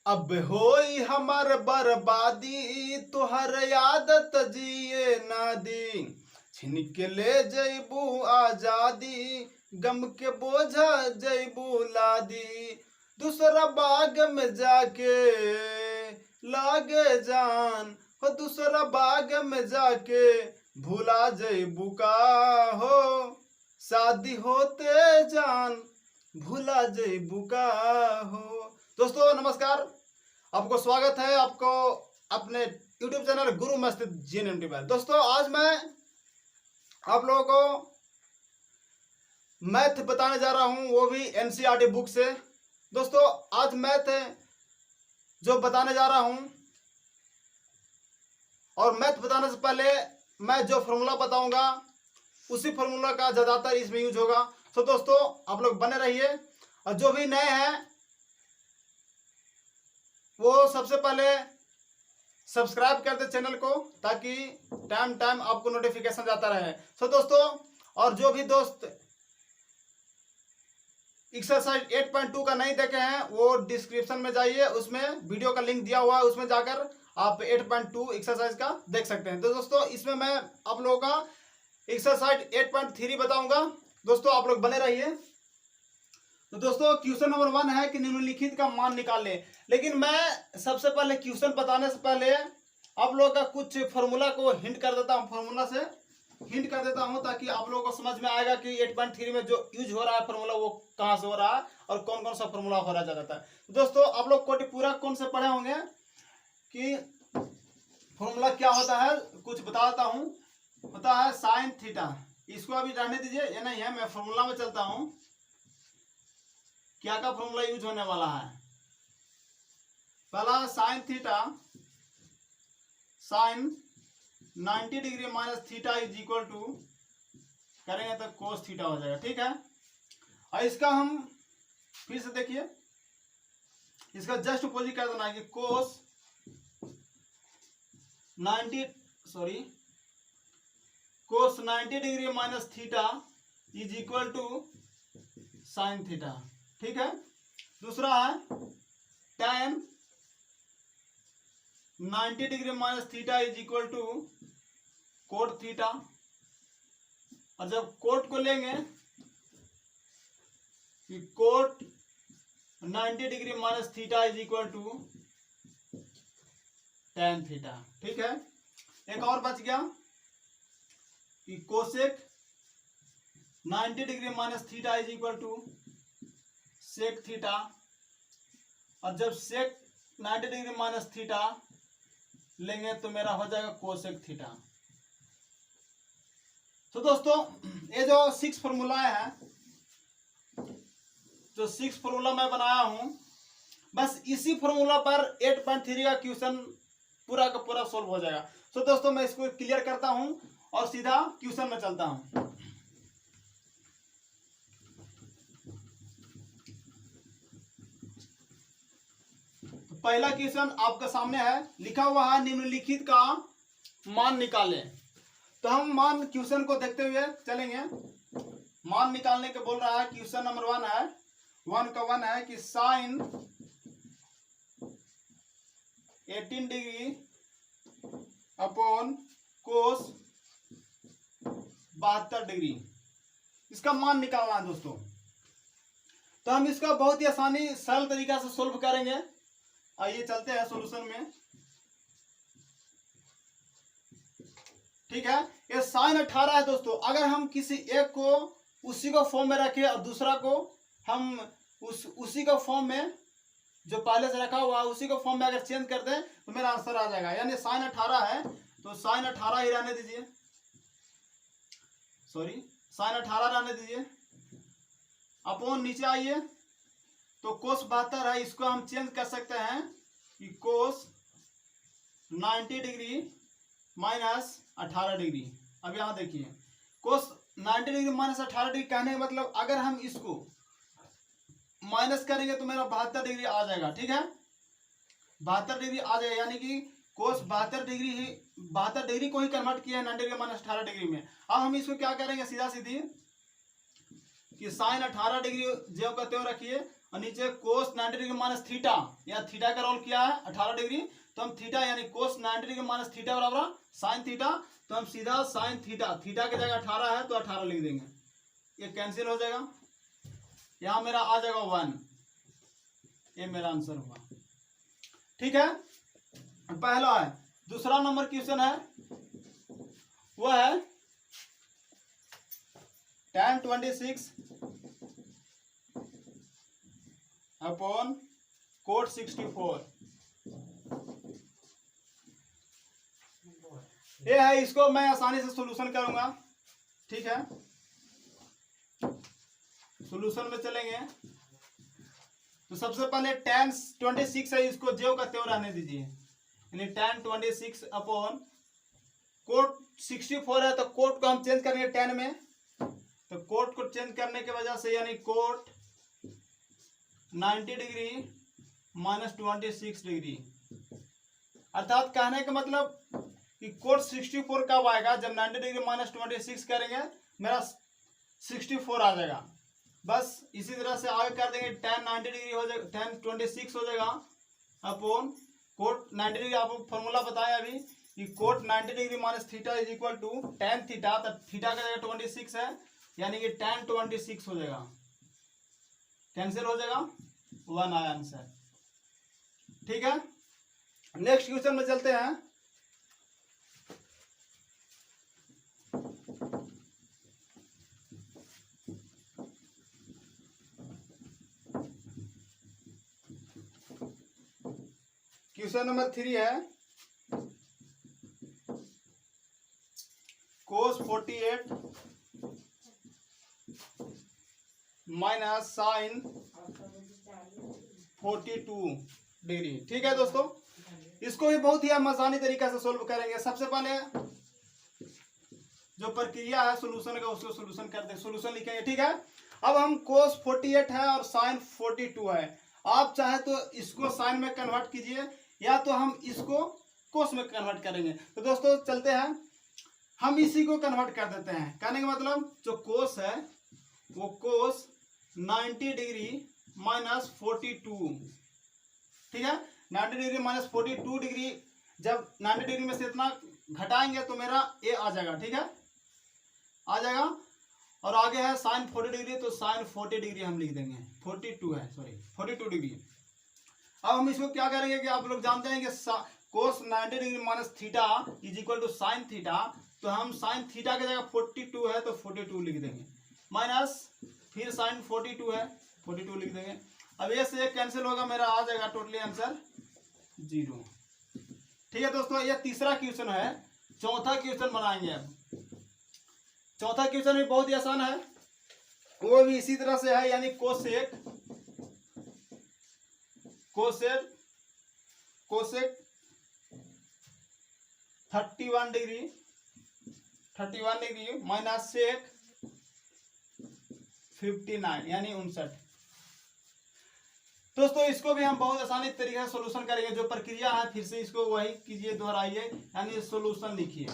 अब होई हमर बर्बादी तोहर आदत जिए ना दी, छिन के ले जैबू आजादी गम के बोझा जैबू लादी, दूसरा बाग में जाके लागे जान हो, दूसरा बाग में जाके भूला जैबू का हो, शादी होते जान भूला जैबू का हो। दोस्तों नमस्कार, आपको स्वागत है आपको अपने YouTube चैनल गुरु मस्जिद जीएनएमटी पर। दोस्तों आज मैं आप लोगों को मैथ बताने जा रहा हूं, वो भी एनसीईआरटी बुक से। दोस्तों आज मैथ जो बताने जा रहा हूं, और मैथ बताने से पहले मैं जो फॉर्मूला बताऊंगा उसी फॉर्मूला का ज़्यादातर इसमें यूज होगा। तो दोस्तों आप लोग बने रहिए, और जो भी नए हैं वो सबसे पहले सब्सक्राइब कर दे चैनल को, ताकि टाइम टाइम आपको नोटिफिकेशन जाता रहे। तो दोस्तों, और जो भी दोस्त एक्सरसाइज 8.2 का नहीं देखे हैं वो डिस्क्रिप्शन में जाइए, उसमें वीडियो का लिंक दिया हुआ है, उसमें जाकर आप 8.2 एक्सरसाइज का देख सकते हैं। तो दोस्तों इसमें मैं आप लोगों का एक्सरसाइज 8.3 बताऊंगा। दोस्तों आप लोग बने रहिए। तो दोस्तों क्वेश्चन नंबर 1 है कि निम्नलिखित का मान निकाल लें। लेकिन मैं सबसे पहले क्वेश्चन बताने से पहले आप लोगों का कुछ फॉर्मूला को हिंट कर देता हूं, फॉर्मूला से हिंट कर देता हूं, ताकि आप लोगों को समझ में आएगा कि 8.3 में जो यूज हो रहा है फॉर्मूला वो कहां से हो रहा है और कौन कौन सा फॉर्मूला हो रहा जाता है। दोस्तों आप लोग कोटि पूरा कौन से पढ़े होंगे कि फॉर्मूला क्या होता है, कुछ बता देता हूँ। होता है साइन थीटा, इसको अभी रहने दीजिए, ये नहीं है, मैं फॉर्मूला में चलता हूँ। क्या का फॉर्मूला यूज होने वाला है? पहला sine theta, sine 90 degree minus theta is equal to करेंगे तो कोस थीटा हो जाएगा। ठीक है, और इसका हम फिर से देखिए, इसका जस्ट अपोजिट कर देना है कि cos 90 degree minus theta is equal to sine theta. ठीक है, दूसरा है tan 90 degree minus theta is equal to cot theta, और जब कोट को लेंगे कि cot 90 degree minus theta is equal to tan theta. ठीक है, एक और बच गया कि cosec 90 degree minus theta is equal to sec theta, और जब सेक 90 डिग्री माइनस थीटा लेंगे तो मेरा हो जाएगा कोसेक थीटा। तो दोस्तों ये जो 6 फॉर्मूलाएं हैं, जो 6 फॉर्मूला मैं बनाया हूं, बस इसी फॉर्मूला पर 8.3 का क्वेश्चन पूरा का पूरा सोल्व हो जाएगा। तो दोस्तों मैं इसको क्लियर करता हूं और सीधा क्वेश्चन में चलता हूं। पहला क्वेश्चन आपके सामने है, लिखा हुआ है निम्नलिखित का मान निकालें। तो हम मान क्वेश्चन को देखते हुए चलेंगे। मान निकालने के बोल रहा है, क्वेश्चन नंबर 1 है, 1 का 1 है कि sine 18 degree upon cos 72 degree, इसका मान निकालना है दोस्तों। तो हम इसका बहुत ही आसानी सरल तरीका से सोल्व करेंगे। आइए चलते हैं सॉल्यूशन में। ठीक है, ये साइन 18 है दोस्तों। अगर हम किसी एक को उसी को फॉर्म में रखें और दूसरा को हम उसी का फॉर्म में जो पहले से रखा हुआ है उसी को फॉर्म में अगर चेंज कर दें तो मेरा आंसर आ जाएगा। यानी साइन 18 है तो साइन 18 ही रहने दीजिए, सॉरी साइन 18 रहने दीजिए। अपॉन नीचे आइए तो कोस 72 है, इसको हम चेंज कर सकते हैं कि कोस 90 डिग्री माइनस 18 डिग्री। अब यहां देखिए, कोस 90 डिग्री माइनस 18 डिग्री कहने का मतलब अगर हम इसको माइनस करेंगे तो मेरा 72 डिग्री आ जाएगा। ठीक है, 72 डिग्री आ जाएगा, यानी कि कोस 72 डिग्री को ही कन्वर्ट किया है 90 डिग्री माइनस 18 डिग्री में। अब हम इसको क्या करेंगे, सीधा सीधी कि साइन 18 डिग्री ज्यों का त्यों रखिए और नीचे कोस 90 डिग्री माइनस थीटा, या थीटा का रोल किया है 18 डिग्री, तो हम थीटा यानी कोस 90 डिग्री माइनस थीटा बराबर साइन थीटा, तो हम सीधा साइन थीटा, थीटा की जगह 18 है तो 18 लिख देंगे, ये कैंसिल हो जाएगा, यहां मेरा आ जाएगा 1, ये मेरा आंसर हुआ। ठीक है, पहला है। दूसरा नंबर क्वेश्चन है वो है tan 26 अपॉन कोट 64, ये है, इसको मैं आसानी से सॉल्यूशन करूंगा। ठीक है, सॉल्यूशन में चलेंगे तो सबसे पहले tan 26 है, इसको ज्यों का त्यों रहने दीजिए, यानी tan 26 अपॉन कोट 64 है, तो कोट को हम चेंज करेंगे tan में, तो कोट को चेंज करने की वजह से यानी कोट 90 डिग्री माइनस 26 डिग्री, अर्थात कहने का मतलब कि कोट 64 कब आएगा, जब 90 डिग्री माइनस 26 करेंगे मेरा 64 आ जाएगा। बस इसी तरह से आगे कर देंगे, tan 90 डिग्री हो जाएगा, tan 26 हो जाएगा अपॉन कोट 90 डिग्री, आपको फॉर्मूला बताया अभी कि cot 90 degree minus theta is equal to tan theta, तो थीटा का जगह 26 है, यानी कि tan 26 हो जाएगा, कैंसिल हो जाएगा, 1 आया आंसर। ठीक है, नेक्स्ट क्वेश्चन में चलते हैं। क्वेश्चन नंबर 3 है कोस 48 माइनस साइन 42 डिग्री। ठीक है दोस्तों, इसको भी बहुत ही हम आसानी तरीके से सोल्व करेंगे। सबसे पहले जो प्रक्रिया है सोल्यूशन का उसको सोल्यूशन करते हैं, सोल्यूशन लिखेंगे। ठीक है, अब हम कोस 48 है और साइन 42 है, आप चाहे तो इसको साइन में कन्वर्ट कीजिए या तो हम इसको कोस में कन्वर्ट करेंगे। तो दोस्तों चलते हैं, हम इसी को कन्वर्ट कर देते हैं। कहने का मतलब जो कोस है वो कोस 90 डिग्री माइनस 42, ठीक है, 90 डिग्री माइनस 42 डिग्री, जब 90 डिग्री में से इतना घटाएंगे तो मेरा ए आ जाएगा। ठीक है, आ जाएगा, और आगे है साइन 40 डिग्री, तो साइन 40 डिग्री हम लिख देंगे, 42 है, सॉरी 42 डिग्री। अब हम इसको क्या करेंगे कि आप लोग जानते हैं कि cos 90 degree minus theta is equal to sine theta, तो हम साइन थीटा की जगह 42 है तो 42 लिख देंगे, माइनस फिर साइन 42 है 42 लिख देंगे। अब ये से कैंसिल होगा, मेरा आ जाएगा टोटली आंसर 0। ठीक है दोस्तों, ये तीसरा क्वेश्चन है। चौथा क्वेश्चन बनाएंगे। अब चौथा क्वेश्चन भी बहुत ही आसान है, वो भी इसी तरह से है, यानी कोसेक 31 डिग्री माइनस सेक 59 यानी 59। दोस्तों इसको भी हम बहुत आसानी तरीके से सोल्यूशन करेंगे। जो प्रक्रिया है फिर से इसको वही कीजिए, दोहराइए, यानी सोल्यूशन लिखिए।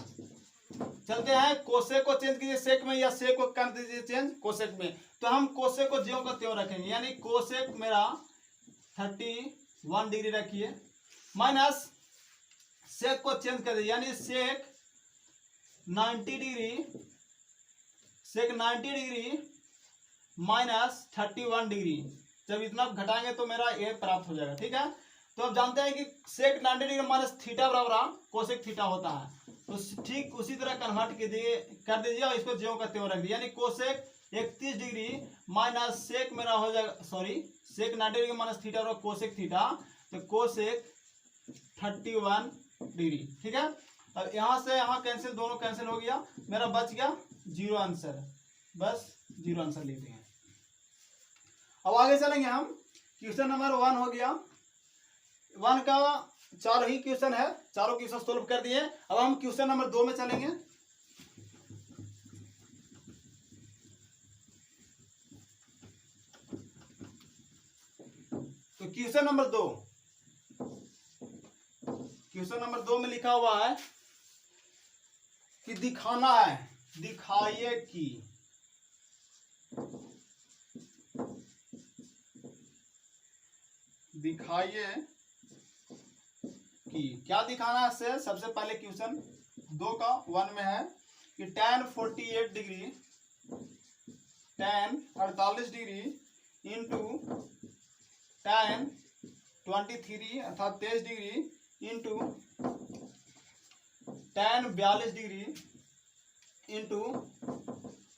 चलते हैं, कोसेक को चेंज कीजिए सेक में, या सेक को कर दीजिए चेंज कोसेक में, तो हम कोसेक को ज्यों का त्यों रखेंगे, यानी कोसेक मेरा 31 डिग्री रखिए, माइनस सेक को चेंज कर दीजिए, यानी सेक 90 डिग्री माइनस 31 डिग्री, जब इतना घटाएंगे तो मेरा ए प्राप्त हो जाएगा। ठीक है, तो अब जानते हैं कि सेक 90 डिग्री माइनस थीटा बराबर कोसेक थीटा होता है, तो ठीक उसी तरह कन्वर्ट कर दीजिए और इसको ज्यों का त्यों रख दीजिए, यानी कोसेक 31 डिग्री माइनस सेक मेरा हो जाएगा, sorry sec 90 degree minus theta और कोसेक थीटा, तो कोसेक 31 डिग्री। ठीक है, अब यहाँ से यहाँ कैंसिल, दोनों कैंसिल हो गया, मेरा बच गया 0 आंसर, बस 0 आंसर लिख देंगे। अब आगे चलेंगे हम, क्वेश्चन नंबर 1 हो गया, 1 का 4 ही क्वेश्चन है, चारों क्वेश्चन सोल्व कर दिए। अब हम क्वेश्चन नंबर 2 में चलेंगे। तो क्वेश्चन नंबर 2 में लिखा हुआ है कि दिखाना है, दिखाइए कि दिखाइए कि क्या दिखाना है इससे। सबसे पहले क्वेश्चन 2 का 1 में है कि tan 48 degree, tan 48 degree into tan 23 अर्थात 23 degree into tan 42 degree into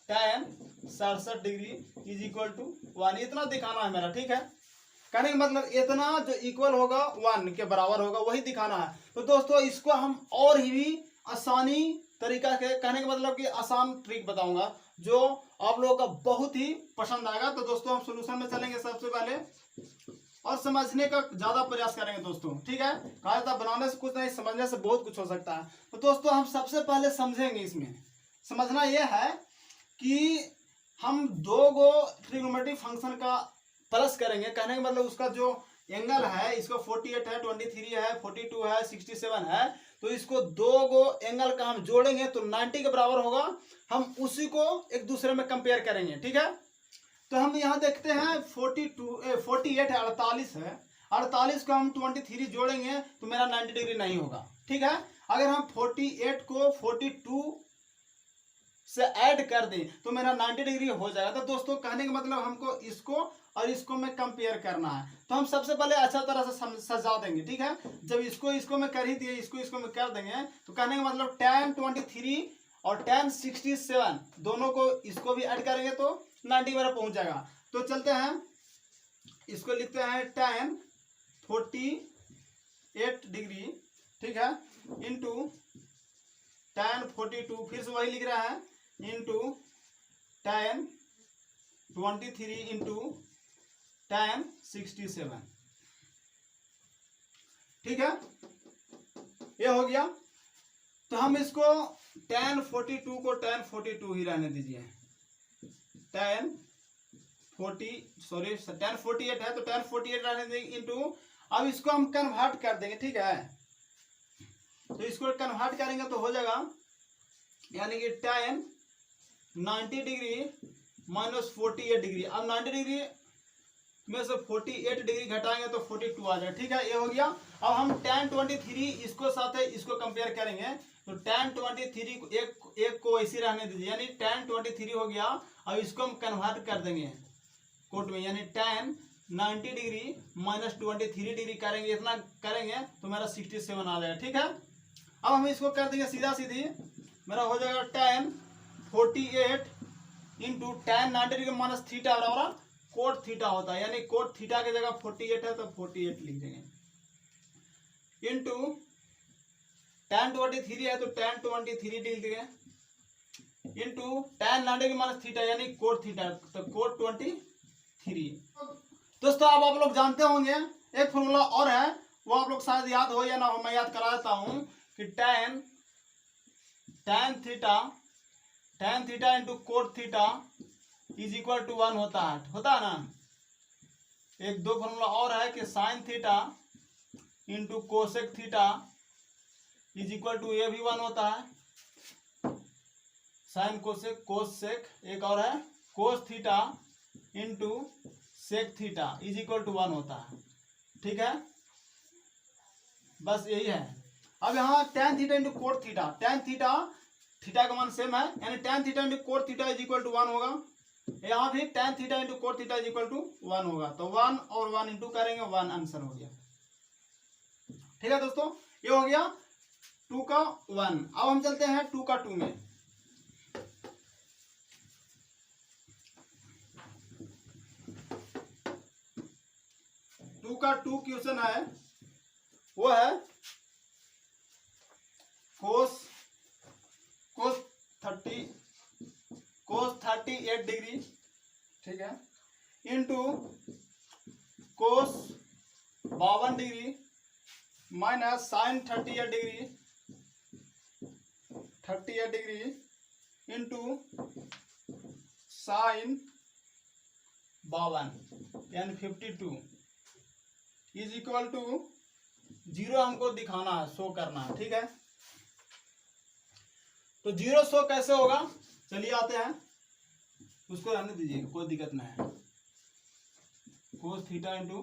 tan 67 degree is equal to 1। इतना दिखाना है मेरा, ठीक है। कहने का मतलब इतना जो इक्वल होगा 1 के बराबर होगा वही दिखाना है। तो दोस्तों इसको हम और ही आसानी तरीका के, कहने का मतलब कि आसान ट्रिक बताऊंगा जो आप लोगों का बहुत ही पसंद आएगा। तो दोस्तों हम सोल्यूशन में चलेंगे सबसे पहले और समझने का ज्यादा प्रयास करेंगे दोस्तों, ठीक है। कहा जाता है बनाने से कुछ नहीं, समझने से बहुत कुछ हो सकता है। तो दोस्तों हम सबसे पहले समझेंगे, इसमें समझना यह है कि हम दो गो ट्रिग्नोमेट्रिक फंक्शन का प्लस करेंगे। कहने का मतलब उसका जो एंगल है, इसको 48 है, 23 है, 42 है, 67 है, तो इसको दो गो एंगल का हम जोड़ेंगे तो 90 के बराबर होगा। हम उसी को एक दूसरे में कंपेयर करेंगे, ठीक है। तो हम यहाँ देखते हैं 48 है, 48 है, 48 को हम 23 जोड़ेंगे तो मेरा 90 डिग्री नहीं होगा, ठीक है। अगर हम 48 को 42 से ऐड कर दें तो मेरा 90 डिग्री हो जाएगा। तो दोस्तों कहने का मतलब हमको इसको और इसको में कंपेयर करना है। तो हम सबसे पहले अच्छा तरह से सजा देंगे, ठीक है। जब इसको में कर ही दिए, इसको में कर देंगे तो कहने का मतलब tan 23 और tan 67 दोनों को इसको भी ऐड करेंगे तो 90 मेरा पहुंच जाएगा। तो चलते हैं, इसको लिखते हैं tan 48 डिग्री, ठीक है, इंटू tan 42, फिर से वही लिख रहा है, इंटू tan 23 इंटू tan 67, ठीक है। ये हो गया। तो हम इसको tan 42 को tan 42 ही रहने दीजिए। tan 48 है तो tan 48 रहने देंगे इंटू, अब इसको हम कन्वर्ट कर देंगे, ठीक है। तो इसको कन्वर्ट करेंगे तो हो जाएगा, यानी कि tan 90 डिग्री माइनस 48 डिग्री। अब 90 डिग्री में से 48 डिग्री घटाएंगे तो 42 आ जाएगा, ठीक है। ये हो गया। अब हम tan 23 इसको साथ इसको कंपेयर करेंगे तो tan 23 को एक को ऐसे रहने दीजिए, यानी tan 23 हो गया। अब इसको हम कन्वर्ट कर देंगे कोट में, यानी tan 90 डिग्री माइनस 23 डिग्री करेंगे, इतना करेंगे तो मेरा 67 आ जाएगा, ठीक है। अब हम इसको कर देंगे सीधा सीधी, मेरा हो जाएगा tan 48 into tan 90 degree minus theta बराबर कोट थीटा होता है, यानी कोट थीटा की जगह 48 है तो 48 लिख देंगे, इंटू tan 23 है तो tan 23 लिख देंगे, into tan 90 degree minus theta यानी कोट थीटा तो कोट 23। दोस्तों अब आप लोग जानते होंगे एक फॉर्मूला और है, वो आप लोग शायद याद हो या ना हो, मैं याद करा देता हूं कि tan theta into cot theta is equal to 1 होता है ना। एक दो फॉर्मूला और है कि sine theta into cosec theta is equal to, ये भी 1 होता है। साइन कोसेक एक और है cos theta into sec theta is equal to 1 होता है, ठीक है। बस यही है। अब यहाँ tan theta into cot theta, theta का मान सेम है, यानी tan theta into cot theta is equal to 1 होगा। यहाँ भी tan theta into cot theta is equal to 1 होगा। तो 1 और 1 इंटू करेंगे, 1 आंसर हो गया, ठीक है दोस्तों। ये हो गया 2 का 1। अब हम चलते हैं 2 का 2 में। का 2 क्वेश्चन है, वो है कोस 38 डिग्री, ठीक है, into cos 52 degree minus sine 38 degree into sine 52 यानी 52 इज इक्वल टू 0 हमको दिखाना है, शो करना है, ठीक है। तो 0 शो कैसे होगा, चलिए आते हैं, उसको रहने दीजिए, कोई दिक्कत नहीं है। कोस थीटा इंटू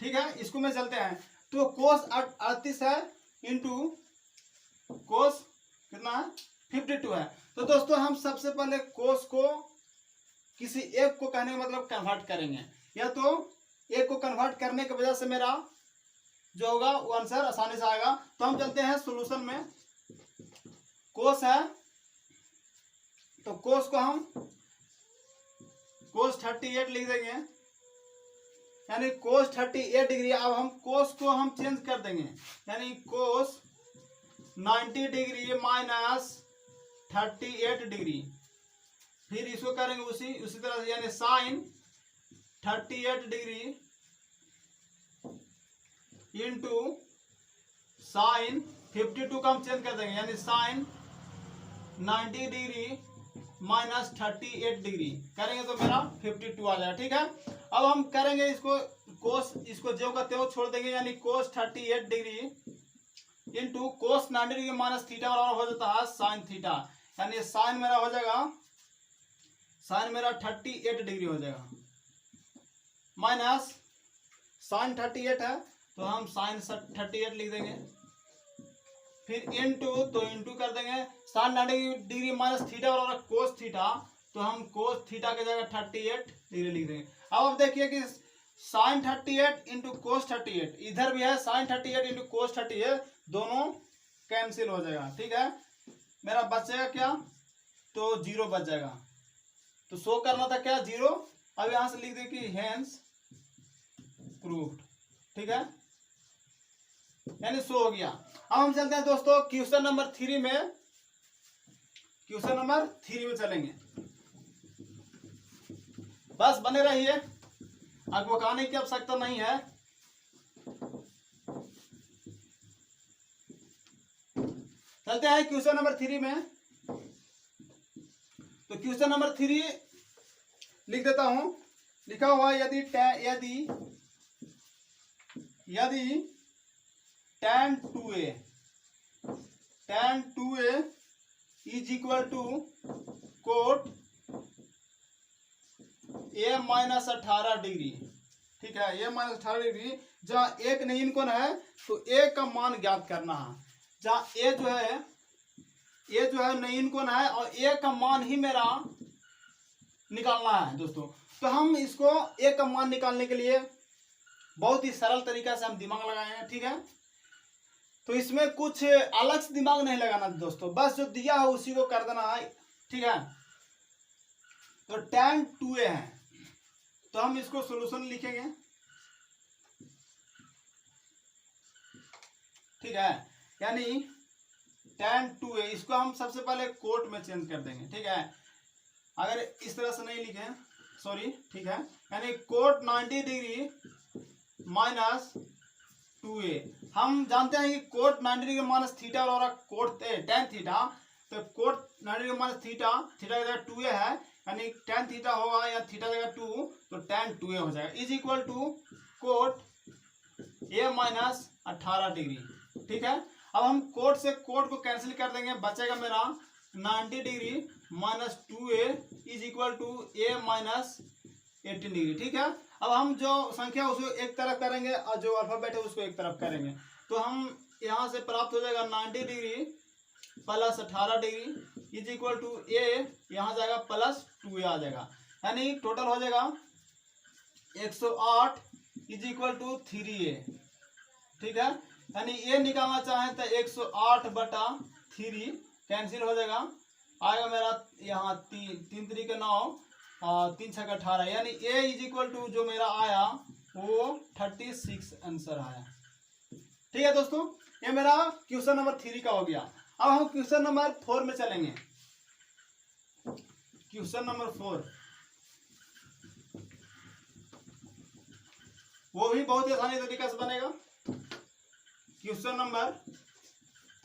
ठीक है, इसको में चलते हैं। तो कोस 38 है इंटू कोस कितना है 52 है। तो दोस्तों हम सबसे पहले कोस को किसी एक को कहने का मतलब कन्वर्ट करेंगे, या तो एक को कन्वर्ट करने की वजह से मेरा जो होगा वो आंसर आसानी से आएगा। तो हम चलते हैं सॉल्यूशन में। कोस है तो कोस को हम कोस 38 लिख देंगे, यानी कोस 38 डिग्री। अब हम कोस को हम चेंज कर देंगे, यानी कोस 90 डिग्री माइनस 38 डिग्री। फिर इसको करेंगे उसी तरह से, यानी साइन 38 डिग्री इंटू साइन 52 का हम चेंज कर देंगे, यानी साइन 90 डिग्री माइनस 38 डिग्री करेंगे तो मेरा 52 आ जाएगा। ठीक है, अब हम करेंगे इसको कोस, इसको जो का त्यों छोड़ देंगे, यानी कोस 38 degree into cos 90 degree minus theta बराबर हो जाता है साइन थीटा, यानी साइन मेरा हो जाएगा, साइन मेरा 38 डिग्री हो जाएगा माइनस साइन 38 है तो हम साइन 38 लिख देंगे। फिर इंटू, तो इंटू कर देंगे साइन 90 डिग्री माइनस थीटा बराबर कोस थीटा, तो हम कोस थीटा की जगह 38 डिग्री लिख देंगे। अब आप देखिए कि साइन 38 इंटू कोस 38, इधर भी है साइन 38 इंटू कोस 38, दोनों कैंसिल हो जाएगा। ठीक है, मेरा बचेगा क्या, तो 0 बच जाएगा। तो शो करना था क्या 0, अब यहां से लिख दे कि हेंस प्रूव्ड। ठीक है, यानी शो हो गया। अब हम चलते हैं दोस्तों क्वेश्चन नंबर 3 में, क्वेश्चन नंबर 3 में चलेंगे। बस बने रहिए, अगवकाने की आवश्यकता नहीं है। चलते हैं क्वेश्चन नंबर 3 में। तो क्वेश्चन नंबर 3 लिख देता हूं, लिखा हुआ यदि tan 2a is equal to cot a minus 18 degree. ठीक है, a माइनस 18 डिग्री, जहाँ एक नीन कोण है तो a का मान ज्ञात करना है। जहाँ a जो है नीन कोण है और a का मान ही मेरा निकालना है दोस्तों। तो हम इसको a का मान निकालने के लिए बहुत ही सरल तरीका से हम दिमाग लगाए हैं। ठीक है, तो इसमें कुछ अलग से दिमाग नहीं लगाना दोस्तों, बस जो दिया है उसी को कर देना है। ठीक है, तो tan 2a है तो हम इसको सॉल्यूशन लिखेंगे। ठीक है, यानी tan 2a, इसको हम सबसे पहले कोट में चेंज कर देंगे। ठीक है, अगर इस तरह से नहीं लिखे, सॉरी। ठीक है, यानी कोट 90 डिग्री माइनस 2a। हम जानते हैं कि कोट 90 डिग्री माइनस थीटा और कोट tan थीटा, तो कोट 90 डिग्री माइनस थीटा की जगह 2a है, यानी tan थीटा होगा या थीटा जगह 2, तो tan 2a हो जाएगा is equal to cot a minus 18 degree. ठीक है, अब हम कोट से कोट को कैंसिल कर देंगे, बचेगा मेरा 90 degree minus 2a is equal to a minus 18 degree. ठीक है, अब हम जो संख्या उसको एक तरफ करेंगे और जो अल्फाबेट है उसको एक तरफ करेंगे, तो हम यहाँ से प्राप्त हो जाएगा 90 degree plus 18 degree is equal to a, यहाँ जाएगा प्लस 2a आ जाएगा, यानी टोटल हो जाएगा 108 इज इक्वल टू 3a। ठीक है, यानी a निकालना चाहें तो 108 बटा 3 कैंसिल हो जाएगा, आएगा मेरा यहाँ 3 3 9 3 6 18, यानी a इज इक्वल टू जो मेरा आया वो 36 आंसर आया। ठीक है दोस्तों, ये मेरा क्वेश्चन नंबर 3 का हो गया। अब हम क्वेश्चन नंबर 4 में चलेंगे। क्वेश्चन नंबर 4 वो भी बहुत ही आसानी तरीके से बनेगा। क्वेश्चन नंबर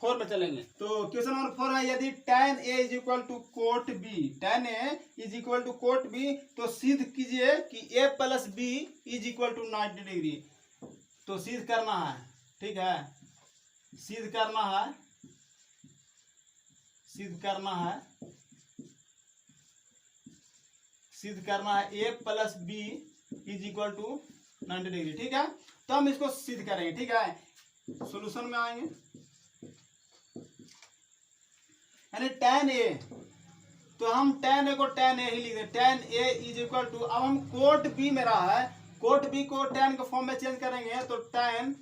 4 में चलेंगे। तो क्वेश्चन नंबर 4 है यदि tan a is equal to cot b, tan a is equal to cot b, तो सिद्ध कीजिए कि a plus b is equal to 90 degree. तो सिद्ध करना है। ठीक है, सिद्ध करना है a plus b is equal to 90 degree. ठीक है, तो हम इसको सिद्ध करेंगे। ठीक है, सॉल्यूशन में आएंगे, यानी tan a, तो हम tan a को tan a ही लिख दें, tan a is equal to, अब हम कोट b मेरा है, कोट b को tan के फॉर्म में चेंज करेंगे, तो tan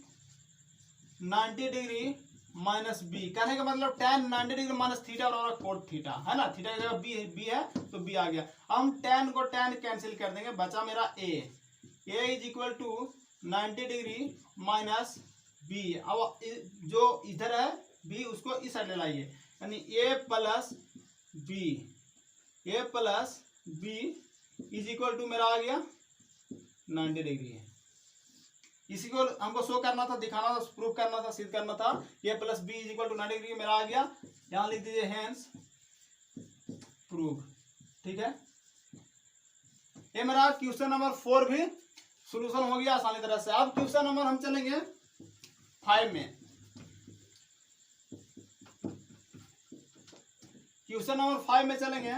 90 डिग्री माइनस बी, कहने का मतलब tan 90 डिग्री माइनस थीटा और कोट थीटा है ना, थीटा की जगह बी है तो बी आ गया। अब हम tan को tan कैंसिल कर देंगे, बचा मेरा a is equal to 90 degree minus B. अब जो इधर है b उसको इस साइड ले लाइए, यानी a plus B is equal to मेरा आ गया 90 डिग्री है। इसी को हमको शो करना था, दिखाना था, प्रूव करना था, सिद्ध करना था। a plus B is equal to 90 degree मेरा आ गया, यहां लिख दीजिए हेंस प्रूव। ठीक है, ये मेरा क्वेश्चन नंबर 4 भी सॉल्यूशन हो गया आसानी तरह से। अब क्वेश्चन नंबर हम चलेंगे 5 में। क्वेश्चन नंबर 5 में चलेंगे,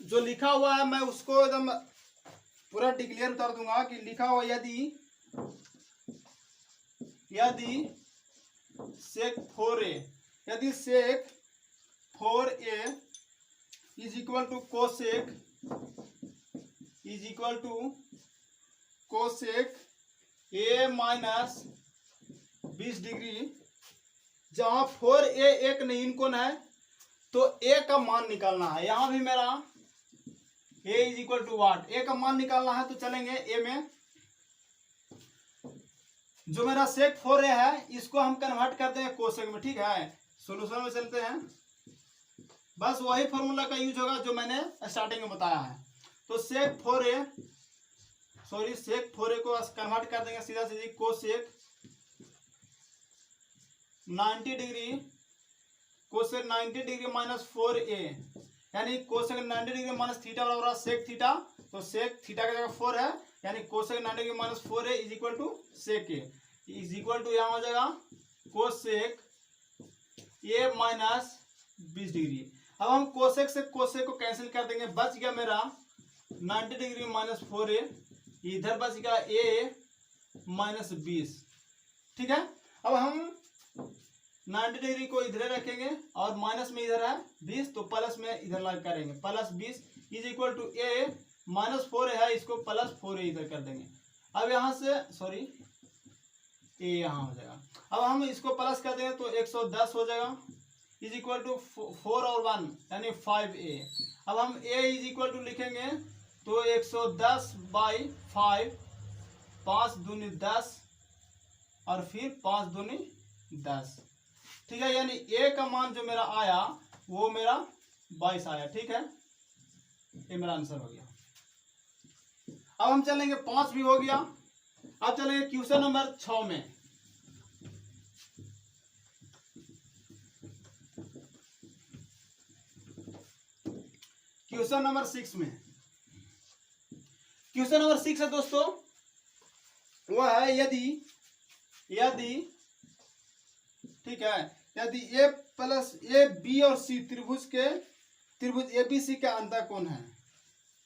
जो लिखा हुआ है मैं उसको एकदम पूरा डिक्लेयर कर दूंगा कि लिखा हुआ यदि सेक 4a, यदि sec 4a is equal to cosec a minus 20 degree, जहां 4a एक नीन कोण है तो a का मान निकालना है। यहां भी मेरा a is equal to what, a का मान निकालना है, तो चलेंगे a में जो मेरा सेक 4a है इसको हम कन्वर्ट करते हैं कोसेक में। ठीक है, सॉल्यूशन में चलते हैं, बस वही फॉर्मूला का यूज होगा जो मैंने स्टार्टिंग में बताया है। तो सेक 4a को कन्वर्ट कर देंगे सीधा सीधी कोसेक 90 डिग्री माइनस 4a, यानी कोसेक 90 डिग्री माइनस थीटा बराबर सेक थीटा, तो सेक थीटा की जगह 4 है, यानी cosec 90 degree minus 4a is equal to sec a is equal to यहाँ हो जाएगा कोसेक a माइनस 20 डिग्री। अब हम कोसेक से कोसेक को कैंसिल कर देंगे, बच गया मेरा 90 डिग्री माइनस 4a, इधर बच गया a माइनस 20। ठीक है, अब हम 90 डिग्री को इधर रखेंगे और माइनस में इधर है 20, तो प्लस में इधर लग करेंगे, plus 20 is equal to a minus 4 है, इसको प्लस 4a इधर कर देंगे। अब यहाँ से सॉरी a यहाँ हो जाएगा, अब हम इसको प्लस कर देंगे तो 110 हो जाएगा इज इक्वल टू 4 और 1 यानी 5a। अब हम a इज इक्वल टू लिखेंगे तो 110 बाई 5, 5 दूनी 10 और फिर 5 दूनी 10। ठीक है, यानी a का मान जो मेरा आया वो मेरा 22 आया। ठीक है, ये मेरा आंसर हो गया। अब हम चलेंगे 5 भी हो गया, अब चलेंगे क्वेश्चन नंबर 6 में। क्वेश्चन नंबर 6 में, क्वेश्चन नंबर 6 है दोस्तों, वह है यदि ठीक है, यदि a प्लस a b और c त्रिभुज ABC का अंतःकोण है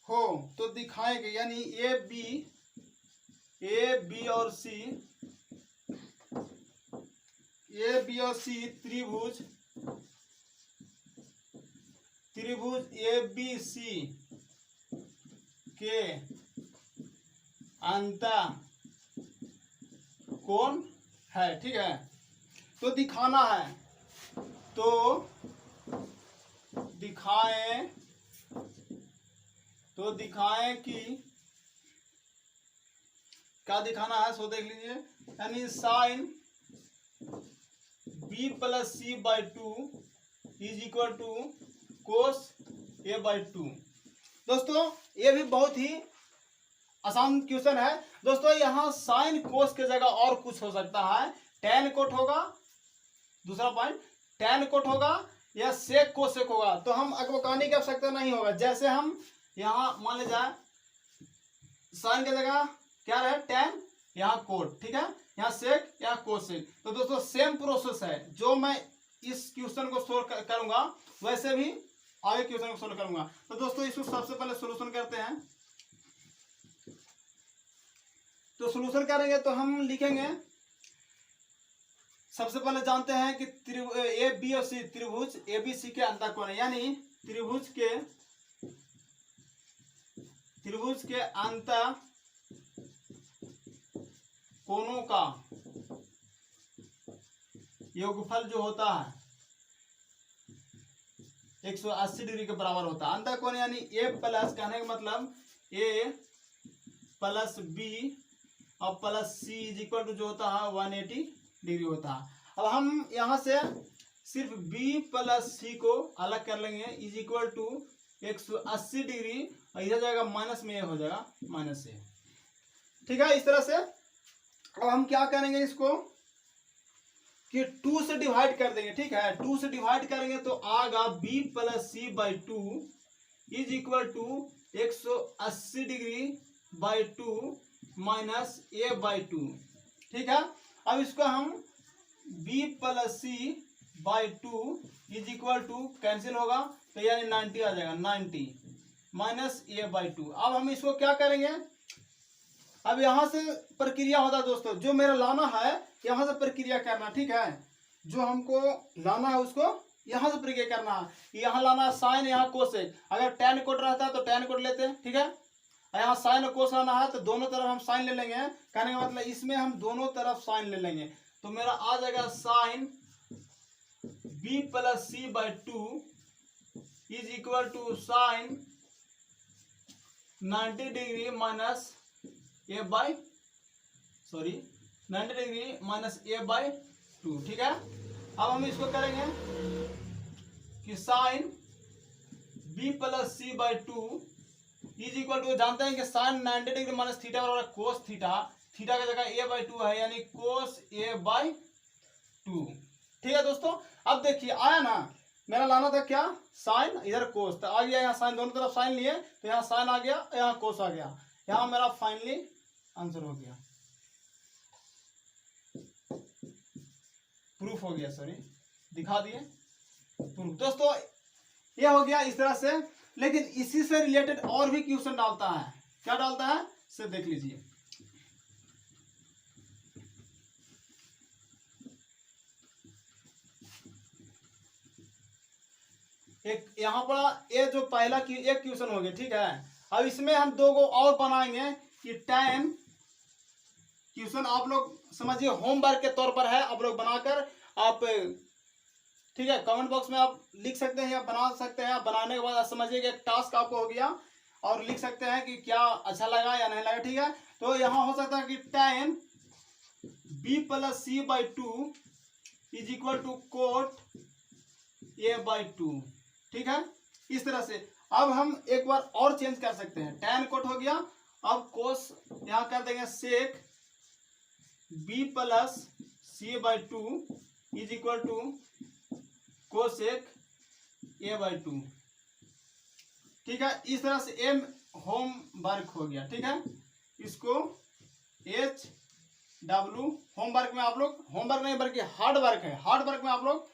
हो तो दिखाएंगे, यानी a b और c त्रिभुज ABC के अंतःकोण है। ठीक है, तो दिखाना है, तो दिखाएं कि क्या दिखाना है, सो देख लीजिए, यानी sine b plus c by 2 is equal to cos a by 2। दोस्तों ये भी बहुत ही आसान क्वेश्चन है दोस्तों। यहाँ साइन कोस के जगह और कुछ हो सकता है, tan कोट होगा, दूसरा पॉइंट tan कोट होगा या सेक कोसेक होगा, तो हम अगवकानी की आवश्यकता नहीं होगा। जैसे हम यहाँ मान लीजिए साइन की जगह क्या रहे tan, यहाँ कोट, ठीक है, यहाँ सेक यहाँ कोसेक, तो दोस्तों सेम प्रोसेस है जो मैं इस क्वेश्चन को सोल्व करूंगा वैसे भी आगे क्वेश्चन को सोल्व करूंगा। तो दोस्तों इसको सबसे पहले सोल्यूशन करते हैं। तो सोल्यूशन करेंगे तो हम लिखेंगे, सबसे पहले जानते हैं कि ए बी और सी त्रिभुज ए बी सी के अंतःकोण है, यानी त्रिभुज के अंतः कोणों का योगफल जो होता है 180 डिग्री के बराबर होता है। अंतःकोण यानी ए प्लस, कहने का मतलब ए प्लस बी और plus C is equal to जो होता है 180 डिग्री होता है। अब हम यहाँ से सिर्फ बी प्लस सी को अलग कर लेंगे, इज इक्वल टू 180 डिग्री, और इधर जाएगा माइनस में, हो जाएगा माइनस ए। ठीक है, इस तरह से अब हम क्या करेंगे इसको कि 2 से डिवाइड कर देंगे। ठीक है, 2 से डिवाइड करेंगे तो आगा B plus C by 2 is equal to 180 degree by 2 minus A by 2। ठीक है, अब इसको हम B plus C by 2 is equal to cancel होगा तो यानी 90 आ जाएगा, 90 माइनस ए बाई 2। अब हम इसको क्या करेंगे, अब यहां से प्रक्रिया होता है दोस्तों, जो मेरा लाना है यहां से प्रक्रिया करना। ठीक है, जो हमको लाना है उसको यहां से प्रक्रिया करना है। यहाँ लाना है साइन, यहाँ कोसेक। अगर tan कोट रहता है तो tan कोट लेते हैं। ठीक है, यहाँ साइन और कोस लाना है तो दोनों तरफ हम साइन ले लेंगे। कहने का मतलब इसमें हम दोनों तरफ साइन ले लेंगे, तो मेरा आ जाएगा sine B plus C by 2 is equal to sine 90 degree minus A by 90 degree minus A by 2। ठीक है, अब हम इसको करेंगे कि sine B plus C by 2 is equal to, जानते हैं कि साइन 90 डिग्री माइनस थीटा बराबर कोस थीटा, थीटा की जगह ए बाई 2 है, यानी कोस ए बाई 2। ठीक है दोस्तों, अब देखिए आया ना, मेरा लाना था क्या, साइन, इधर कोस, तो आ गया यहाँ साइन, दोनों तरफ साइन लिए तो यहाँ साइन आ गया, यहाँ कोस आ गया, यहाँ मेरा फाइनली आंसर हो गया, प्रूफ हो गया, सॉरी दिखा दिए प्रूफ। दोस्तों ये हो गया इस तरह से, लेकिन इसी से रिलेटेड और भी क्वेश्चन डालता है। क्या डालता है से देख लीजिए। एक यहाँ पर ये जो पहला की एक क्वेश्चन हो गया। ठीक है, अब इसमें हम दो को और बनाएंगे कि tan, क्वेश्चन आप लोग समझिए होमवर्क के तौर पर है, आप लोग बनाकर आप, ठीक है, कमेंट बॉक्स में आप लिख सकते हैं या बना सकते हैं। बनाने के बाद आप समझिए कि एक टास्क आपको हो गया, और लिख सकते हैं कि क्या अच्छा लगा या नहीं लगा। ठीक है, तो यहाँ हो सकता है कि tan b plus C by 2 is equal to cot A by 2। ठीक है, इस तरह से अब हम एक बार और चेंज कर सकते हैं, tan कोट हो गया, अब कोस यहाँ कर देंगे sec b plus C by 2 is equal to cosec A by 2। ठीक है, इस तरह से एम होम वर्क हो गया। ठीक है, इसको एच डब्ल्यू होमवर्क में आप लोग, होमवर्क नहीं बल्कि हार्ड वर्क है, हार्ड वर्क में आप लोग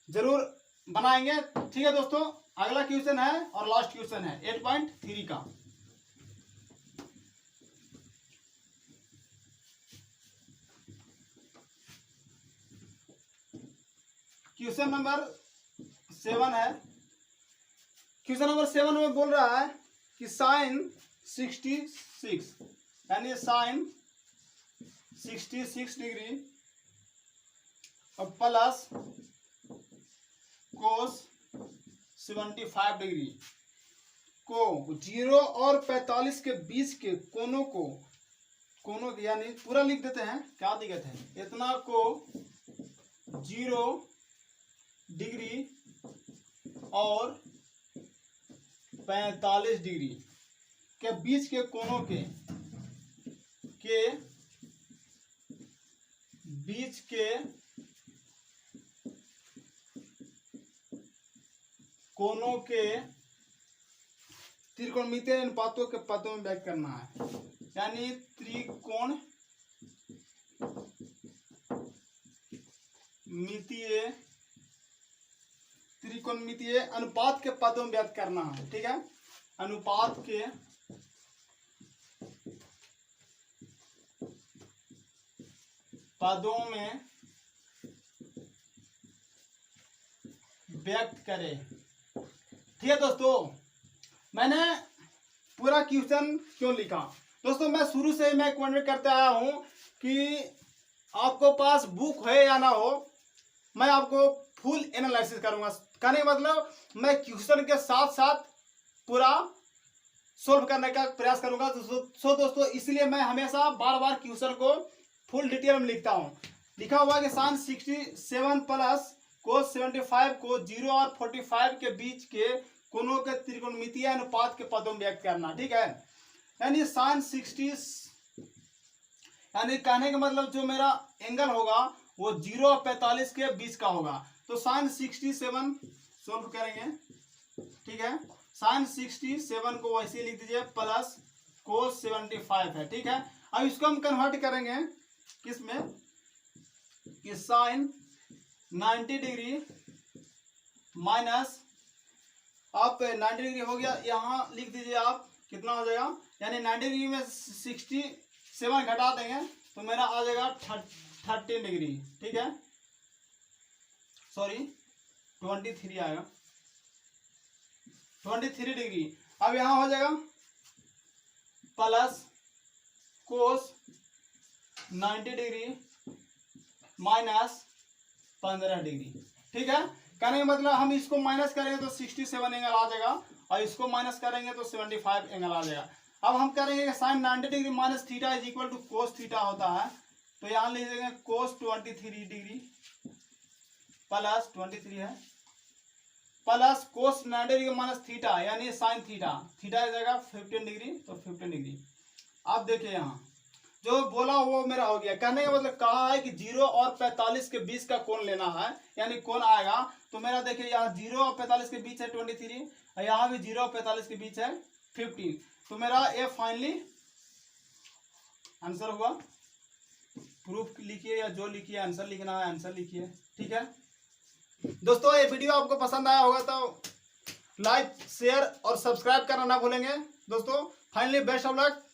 जरूर बनाएंगे। ठीक है दोस्तों, अगला क्वेश्चन है और लास्ट क्वेश्चन है 8.3 का। क्वेश्चन नंबर 7 है। क्वेश्चन नंबर 7 में बोल रहा है कि साइन 66 यानी साइन 66 डिग्री और प्लस कोस 75 डिग्री को 0 और 45 के बीच के कोनों यानी पूरा लिख देते हैं, क्या दिक्कत है, इतना को 0 डिग्री और 45 डिग्री के बीच के कोनों के बीच के कोनों के त्रिकोणमितीय अनुपातों के पदों में व्यक्त करना है, यानी त्रिकोणमितीय अनुपात के पदों में व्यक्त करना है। ठीक है, अनुपात के पदों में व्यक्त करें। ठीक है दोस्तों, मैंने पूरा क्वेश्चन क्यों लिखा दोस्तों, मैं शुरू से मैं कमेंट करते आया हूं कि आपको पास बुक है या ना हो, मैं आपको फुल एनालिसिस करूंगा। कहने का मतलब मैं क्वेश्चन के साथ साथ पूरा सोल्व करने का प्रयास करूंगा। सो दोस्तों, इसलिए मैं हमेशा बार बार क्वेश्चन को फुल डिटेल में लिखता हूं। लिखा हुआ कि साइन 67 प्लस कोस 75 को 0 और 45 के बीच के कोणों के त्रिकोणमितीय अनुपात के पदों में व्यक्त करना। ठीक है, यानी साइन 60, यानी कहने का मतलब जो मेरा एंगल होगा वो 0 और 45 के बीच का होगा। तो साइन 67 सोल्व करेंगे। ठीक है, साइन 67 को वैसे लिख दीजिए प्लस कोस 75 है। ठीक है, अब इसको हम कन्वर्ट करेंगे किसमें कि साइन 90 डिग्री माइनस, आप 90 डिग्री हो गया, यहाँ लिख दीजिए आप कितना हो जाएगा, यानी 90 डिग्री में 67 घटा देंगे तो मेरा आ जाएगा 13 डिग्री। ठीक है, सॉरी 23 आएगा, 23 डिग्री। अब यहाँ हो जाएगा plus cos 90 degree minus 15 degree. ठीक है, कहने का मतलब हम इसको माइनस करेंगे तो 67 एंगल आ जाएगा और इसको माइनस करेंगे तो 75 एंगल आ जाएगा। अब हम करेंगे sine 90 degree minus theta is equal to cos theta होता है, तो यहाँ लिख देंगे कोस 23 डिग्री प्लस 23 है plus cos 90 degree minus theta यानी साइन थीटा, थीटा आ जाएगा 15 डिग्री, तो 15 डिग्री। अब देखिए यहाँ जो बोला वो मेरा हो गया। कहने का मतलब कहा है कि 0 और 45 के बीच का कोण लेना है, यानी कोण आएगा। तो मेरा देखिए यहाँ 0 और 45 के बीच है 23 और यहाँ भी 0 और 45 के बीच है 15। तो मेरा ये फाइनली आंसर हुआ। प्रूफ लिखिए या जो लिखिए आंसर लिखना है आंसर लिखिए। ठीक है दोस्तों, ये वीडियो आपको पसंद आया होगा तो लाइक शेयर और सब्सक्राइब करना ना भूलेंगे दोस्तों। Finally best of luck.